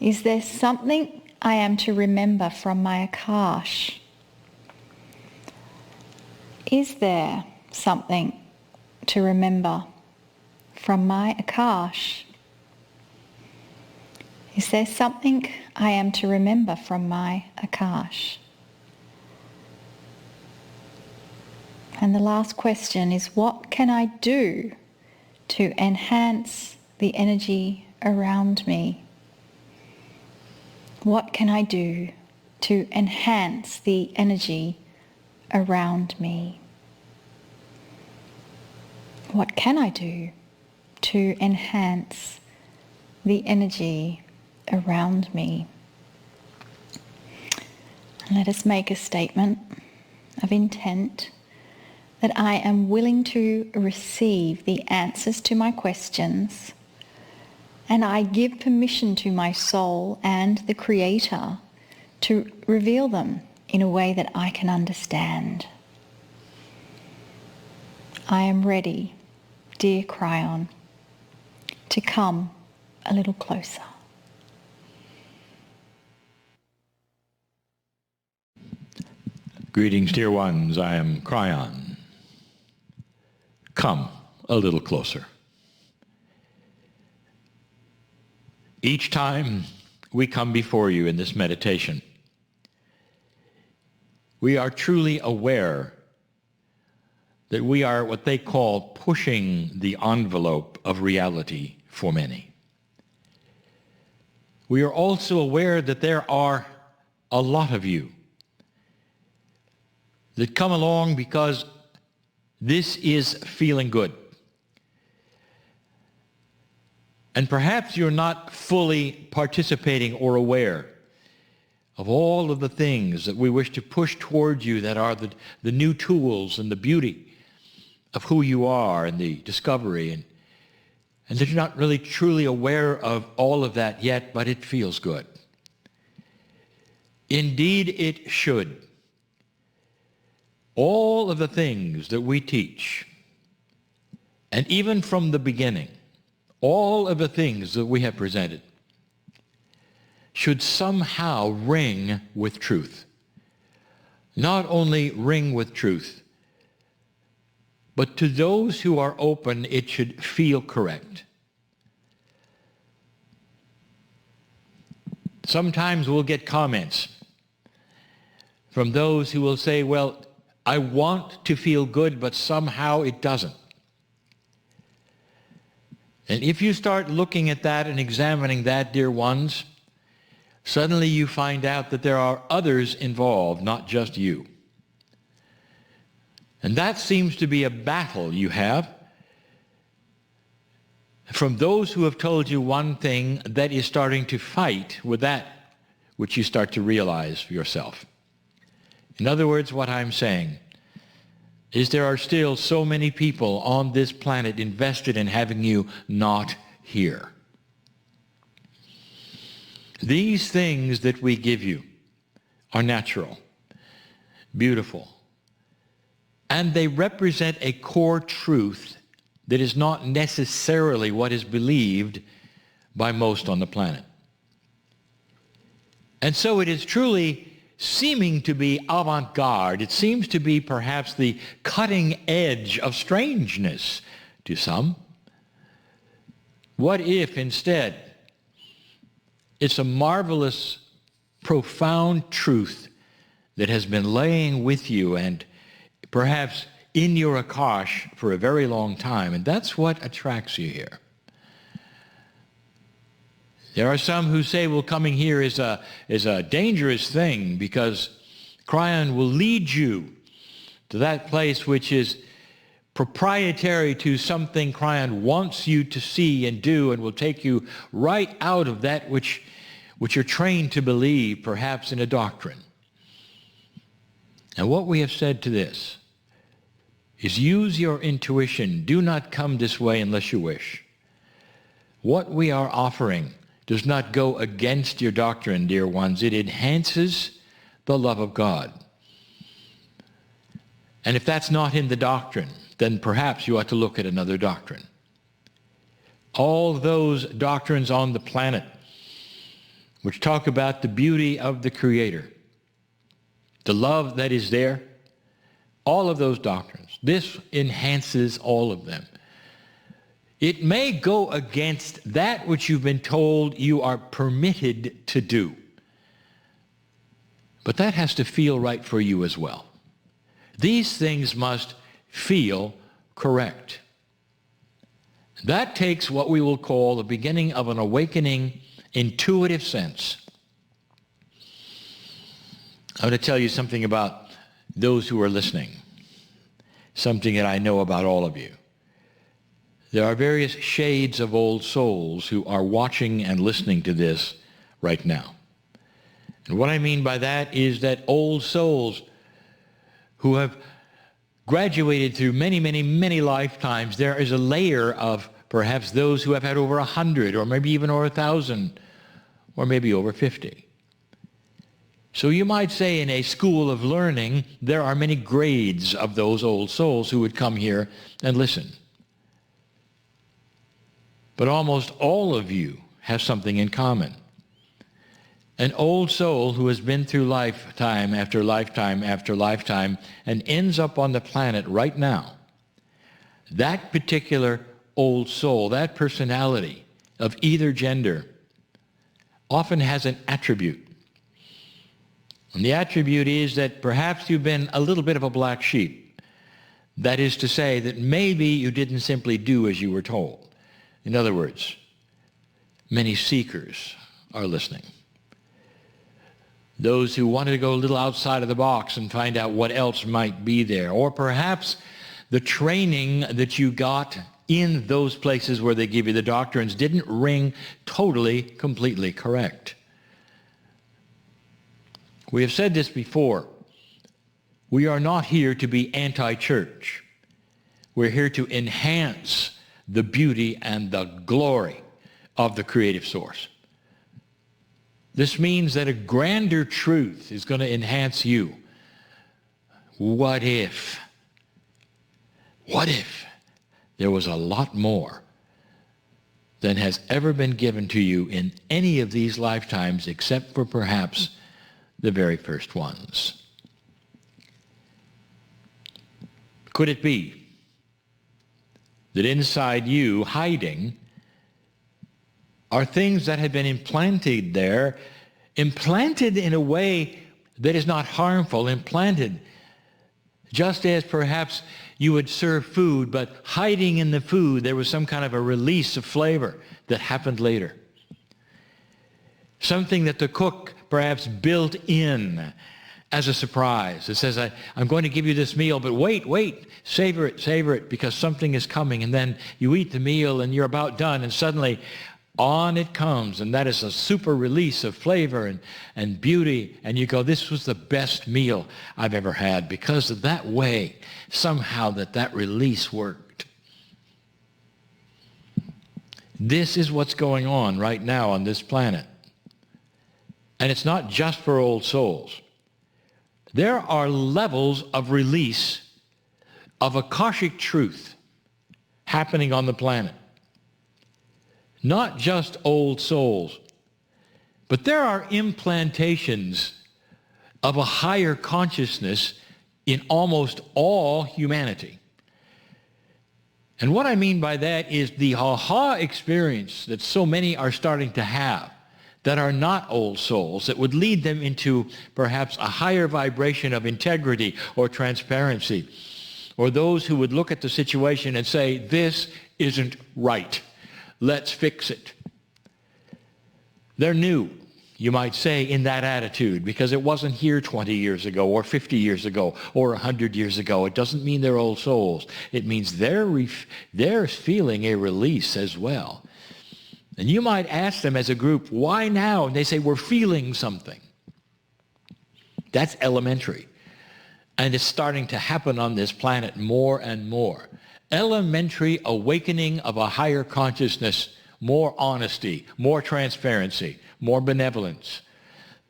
Is there something I am to remember from my Akash? Is there something to remember from my Akash? Is there something I am to remember from my Akash? And the last question is, what can I do to enhance the energy around me? What can I do to enhance the energy around me? What can I do to enhance the energy around me? And let us make a statement of intent that I am willing to receive the answers to my questions, and I give permission to my soul and the Creator to reveal them in a way that I can understand. I am ready, dear Cryon, to come a little closer. Greetings, dear ones. I am Cryon. Come a little closer. Each time we come before you in this meditation, we are truly aware that we are what they call pushing the envelope of reality for many. We are also aware that there are a lot of you that come along because this is feeling good. And perhaps you're not fully participating or aware of all of the things that we wish to push towards you that are the new tools and the beauty of who you are and the discovery. And that you're not really truly aware of all of that yet, but it feels good. Indeed, it should. All of the things that we teach, and even from the beginning, all of the things that we have presented should somehow ring with truth. Not only ring with truth, but to those who are open, it should feel correct. Sometimes we'll get comments from those who will say, well, I want to feel good, but somehow it doesn't. And if you start looking at that and examining that, dear ones, suddenly you find out that there are others involved, not just you. And that seems to be a battle you have from those who have told you one thing that is starting to fight with that which you start to realize for yourself. In other words, what I'm saying is there are still so many people on this planet invested in having you not here. These things that we give you are natural, beautiful, and they represent a core truth that is not necessarily what is believed by most on the planet. And so it is truly seeming to be avant-garde. It seems to be perhaps the cutting edge of strangeness to some. What if instead it's a marvelous, profound truth that has been laying with you and perhaps in your Akash for a very long time, and that's what attracts you here. There are some who say, well, coming here is a dangerous thing because Cryon will lead you to that place which is proprietary to something Cryon wants you to see and do, and will take you right out of that which you're trained to believe, perhaps in a doctrine. And what we have said to this is use your intuition. Do not come this way unless you wish. What we are offering does not go against your doctrine, dear ones. It enhances the love of God. And if that's not in the doctrine, then perhaps you ought to look at another doctrine. All those doctrines on the planet which talk about the beauty of the Creator, the love that is there, all of those doctrines. This enhances all of them. It may go against that which you've been told you are permitted to do. But that has to feel right for you as well. These things must feel correct. That takes what we will call the beginning of an awakening intuitive sense. I'm going to tell you something about those who are listening, something that I know about all of you. There are various shades of old souls who are watching and listening to this right now. And what I mean by that is that old souls who have graduated through many, many, many lifetimes, there is a layer of perhaps those who have had over 100 or maybe even over 1,000 or maybe over 50. So you might say in a school of learning, there are many grades of those old souls who would come here and listen. But almost all of you have something in common. An old soul who has been through lifetime after lifetime after lifetime and ends up on the planet right now. That particular old soul, that personality of either gender, often has an attribute. And the attribute is that perhaps you've been a little bit of a black sheep. That is to say that maybe you didn't simply do as you were told. In other words, many seekers are listening. Those who wanted to go a little outside of the box and find out what else might be there. Or perhaps the training that you got in those places where they give you the doctrines didn't ring totally, completely correct. We have said this before. We are not here to be anti-church. We're here to enhance the beauty and the glory of the creative source. This means that a grander truth is going to enhance you. What if there was a lot more than has ever been given to you in any of these lifetimes except for perhaps the very first ones? Could it be that inside you, hiding, are things that have been implanted there, implanted in a way that is not harmful, implanted just as perhaps you would serve food, but hiding in the food there was some kind of a release of flavor that happened later. Something that the cook perhaps built in as a surprise. It says, I'm going to give you this meal, but wait, savor it, because something is coming. And then you eat the meal and you're about done, and suddenly on it comes, and that is a super release of flavor and beauty, and you go, this was the best meal I've ever had, because of that way, somehow that release worked. This is what's going on right now on this planet. And it's not just for old souls. There are levels of release of Akashic truth happening on the planet. Not just old souls, but there are implantations of a higher consciousness in almost all humanity. And what I mean by that is the aha experience that so many are starting to have that are not old souls, that would lead them into perhaps a higher vibration of integrity or transparency, or those who would look at the situation and say, this isn't right. Let's fix it. They're new, you might say, in that attitude, because it wasn't here 20 years ago or 50 years ago or 100 years ago. It doesn't mean they're old souls. It means they're feeling a release as well. And you might ask them as a group, why now? And they say, we're feeling something. That's elementary. And it's starting to happen on this planet more and more. Elementary awakening of a higher consciousness, more honesty, more transparency, more benevolence.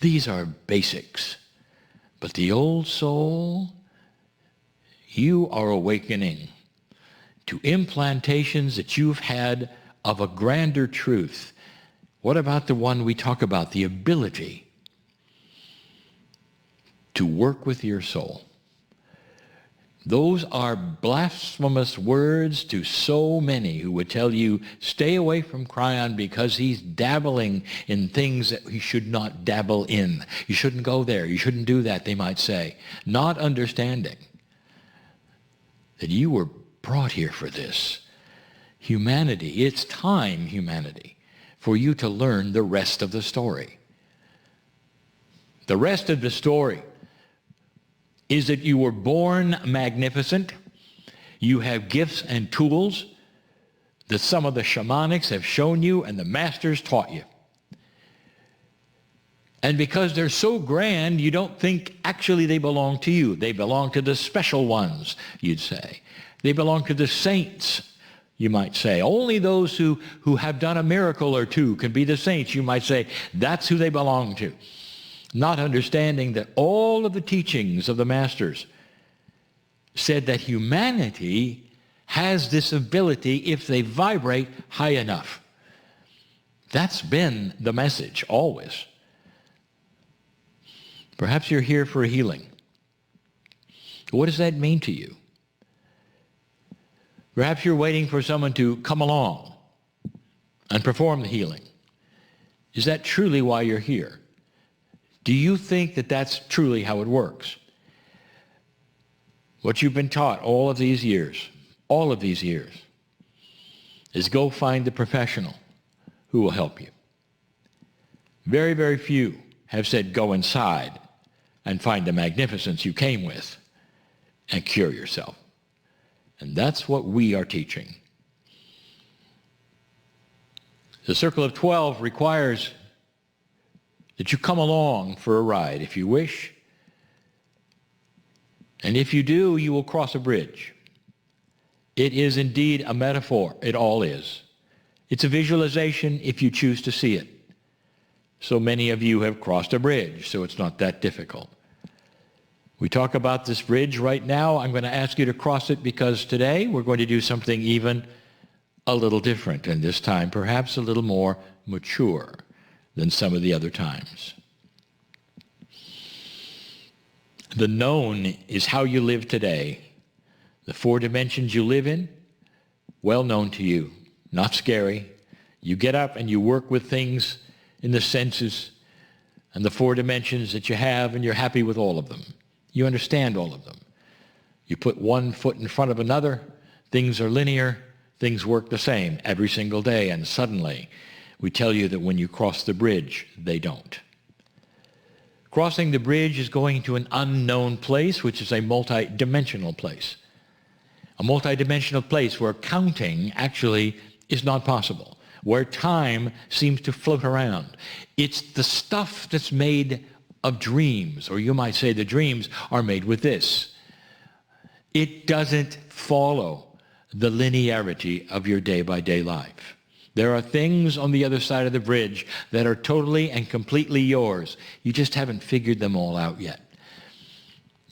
These are basics. But the old soul, you are awakening to implantations that you've had of a grander truth What about the one we talk about, the ability to work with your soul? Those are blasphemous words to so many who would tell you, stay away from Cryon because he's dabbling in things that he should not dabble in. You shouldn't go there. You shouldn't do that, they might say. Not understanding that you were brought here for this. Humanity, it's time, humanity, for you to learn the rest of the story. The rest of the story is that you were born magnificent. You have gifts and tools that some of the shamanics have shown you and the masters taught you. And because they're so grand, you don't think actually they belong to you. They belong to the special ones, you'd say. They belong to the saints, you might say. Only those who have done a miracle or two can be the saints, you might say. That's who they belong to. Not understanding that all of the teachings of the masters said that humanity has this ability if they vibrate high enough. That's been the message always. Perhaps you're here for a healing. What does that mean to you? Perhaps you're waiting for someone to come along and perform the healing. Is that truly why you're here? Do you think that that's truly how it works? What you've been taught all of these years, is go find the professional who will help you. Very, very few have said go inside and find the magnificence you came with and cure yourself. And that's what we are teaching. The Circle of 12 requires that you come along for a ride if you wish. And if you do, you will cross a bridge. It is indeed a metaphor. It all is. It's a visualization if you choose to see it. So many of you have crossed a bridge, so it's not that difficult. We talk about this bridge right now. I'm going to ask you to cross it because today we're going to do something even a little different, and this time perhaps a little more mature than some of the other times. The known is how you live today. The 4 dimensions you live in, well known to you, not scary. You get up and you work with things in the senses and the 4 dimensions that you have, and you're happy with all of them. You understand all of them. You put one foot in front of another, things are linear, things work the same every single day, and suddenly we tell you that when you cross the bridge, they don't. Crossing the bridge is going to an unknown place, which is a multi-dimensional place. A multi-dimensional place where counting actually is not possible, where time seems to float around. It's the stuff that's made of dreams, or you might say the dreams are made with this. It doesn't follow the linearity of your day-by-day life. There are things on the other side of the bridge that are totally and completely yours. You just haven't figured them all out yet.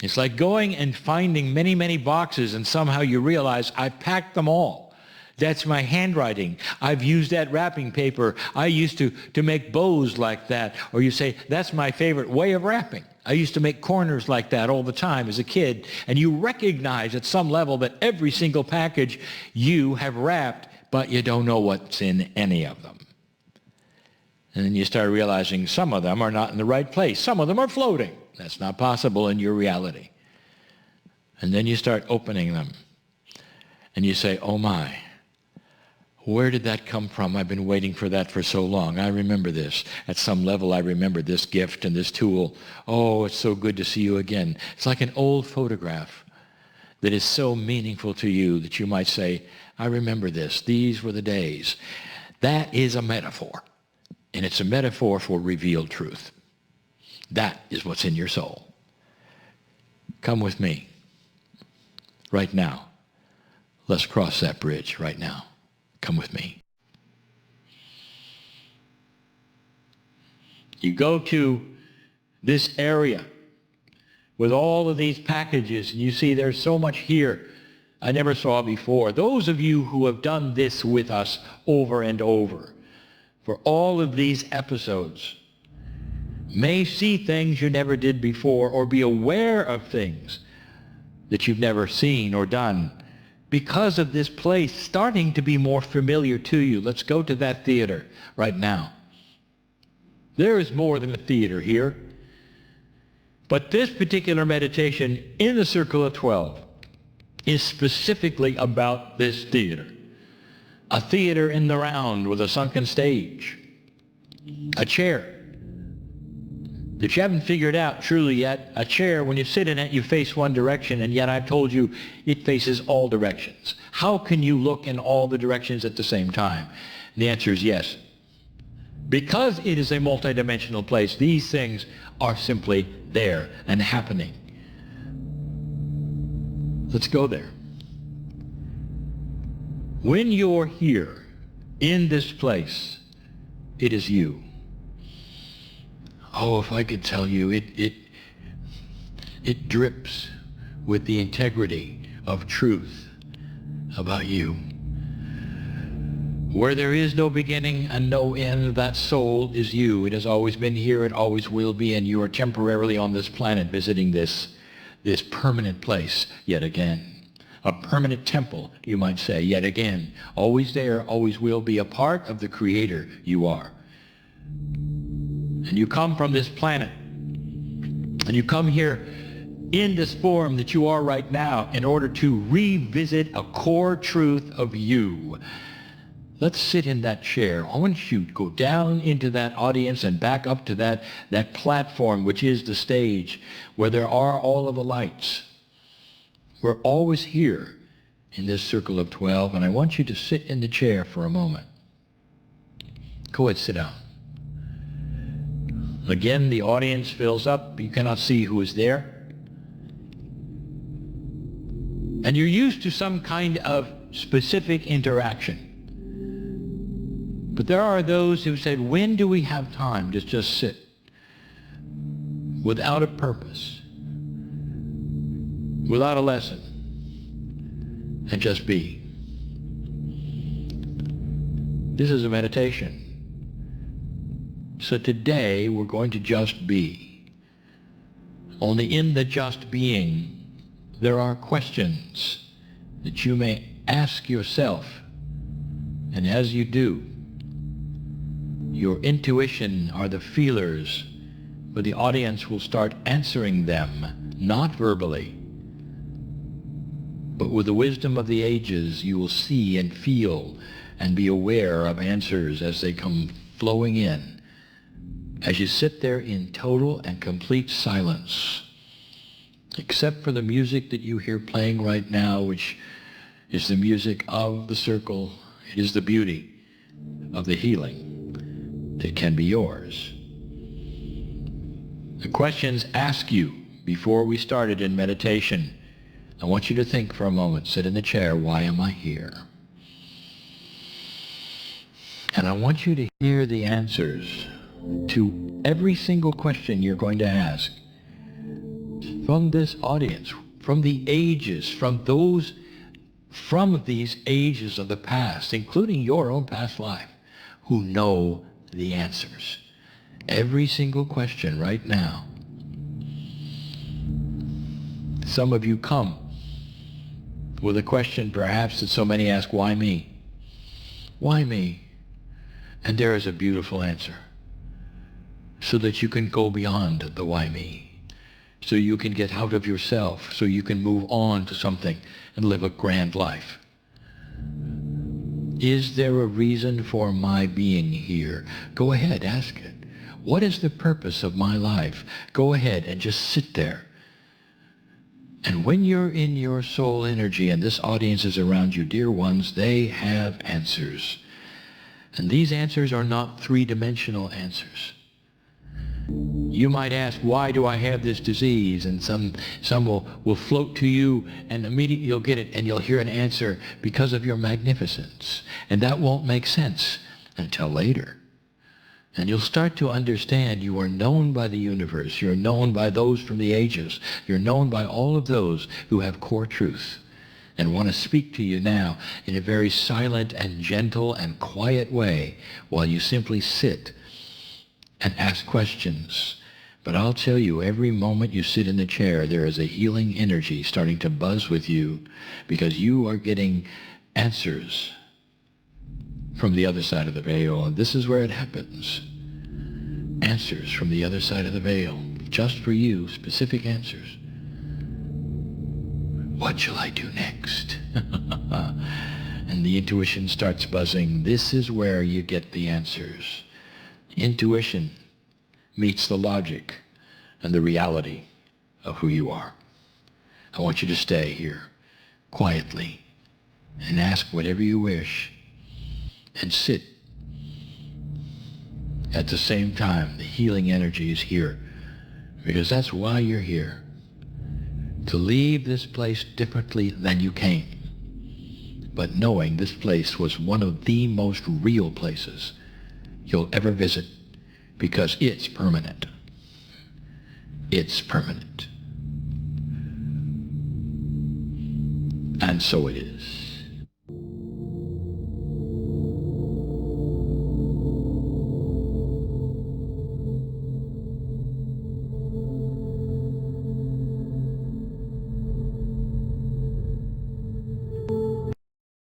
It's like going and finding many, many boxes, and somehow you realize, I packed them all. That's my handwriting. I've used that wrapping paper. I used to make bows like that. Or you say, that's my favorite way of wrapping. I used to make corners like that all the time as a kid. And you recognize at some level that every single package you have wrapped, but you don't know what's in any of them. And then you start realizing some of them are not in the right place. Some of them are floating. That's not possible in your reality. And then you start opening them. And you say, oh my, where did that come from? I've been waiting for that for so long. I remember this. At some level, I remember this gift and this tool. Oh, it's so good to see you again. It's like an old photograph that is so meaningful to you that you might say, I remember this. These were the days. That is a metaphor. And it's a metaphor for revealed truth. That is what's in your soul. Come with me right now. Let's cross that bridge right now. Come with me. You go to this area with all of these packages, and you see there's so much here I never saw before. Those of you who have done this with us over and over, for all of these episodes may see things you never did before or be aware of things that you've never seen or done because of this place starting to be more familiar to you. Let's go to that theater right now. There is more than a theater here. But this particular meditation in the Circle of 12 is specifically about this theater. A theater in the round with a sunken stage. A chair that you haven't figured out truly yet. A chair, when you sit in it, you face one direction, and yet I've told you it faces all directions. How can you look in all the directions at the same time? And the answer is yes. Because it is a multidimensional place, these things are simply there and happening. Let's go there. When you're here, in this place, it is you. Oh, if I could tell you, it drips with the integrity of truth about you. Where there is no beginning and no end, that soul is you. It has always been here, it always will be, and you are temporarily on this planet visiting this permanent place yet again. A permanent temple, you might say, yet again. Always there, always will be, a part of the Creator you are. And you come from this planet, and you come here in this form that you are right now in order to revisit a core truth of you. Let's sit in that chair. I want you to go down into that audience and back up to that platform, which is the stage, where there are all of the lights. We're always here in this Circle of 12, and I want you to sit in the chair for a moment. Go ahead, sit down. Again, the audience fills up. You cannot see who is there. And you're used to some kind of specific interaction. But there are those who said, when do we have time to just sit without a purpose, without a lesson, and just be? This is a meditation. So today we're going to just be. Only in the just being, there are questions that you may ask yourself. And as you do, your intuition are the feelers, but the audience will start answering them, not verbally, but with the wisdom of the ages. You will see and feel and be aware of answers as they come flowing in, as you sit there in total and complete silence, except for the music that you hear playing right now, which is the music of the circle. It is the beauty of the healing that can be yours. The questions ask you before we started in meditation. I want you to think for a moment, sit in the chair, why am I here? And I want you to hear the answers to every single question you're going to ask from this audience, from the ages, from these ages of the past, including your own past life, who know the answers. Every single question right now. Some of you come with a question perhaps that so many ask, why me? Why me? And there is a beautiful answer, so that you can go beyond the why me, so you can get out of yourself, so you can move on to something and live a grand life. Is there a reason for my being here? Go ahead, ask it. What is the purpose of my life? Go ahead and just sit there. And when you're in your soul energy and this audience is around you, dear ones, they have answers. And these answers are not three-dimensional answers. You might ask, why do I have this disease? And some will float to you, and immediately you'll get it, and you'll hear an answer, because of your magnificence. And that won't make sense until later. And you'll start to understand you are known by the universe. You're known by those from the ages. You're known by all of those who have core truth. and want to speak to you now in a very silent and gentle and quiet way while you simply sit and ask questions. But I'll tell you, every moment you sit in the chair, there is a healing energy starting to buzz with you because you are getting answers from the other side of the veil. And this is where it happens. Answers from the other side of the veil. Just for you, specific answers. What shall I do next? And the intuition starts buzzing. This is where you get the answers. Intuition meets the logic and the reality of who you are. I want you to stay here quietly and ask whatever you wish and sit. At the same time, the healing energy is here because that's why you're here. To leave this place differently than you came, but knowing this place was one of the most real places you'll ever visit because it's permanent. It's permanent. And so it is.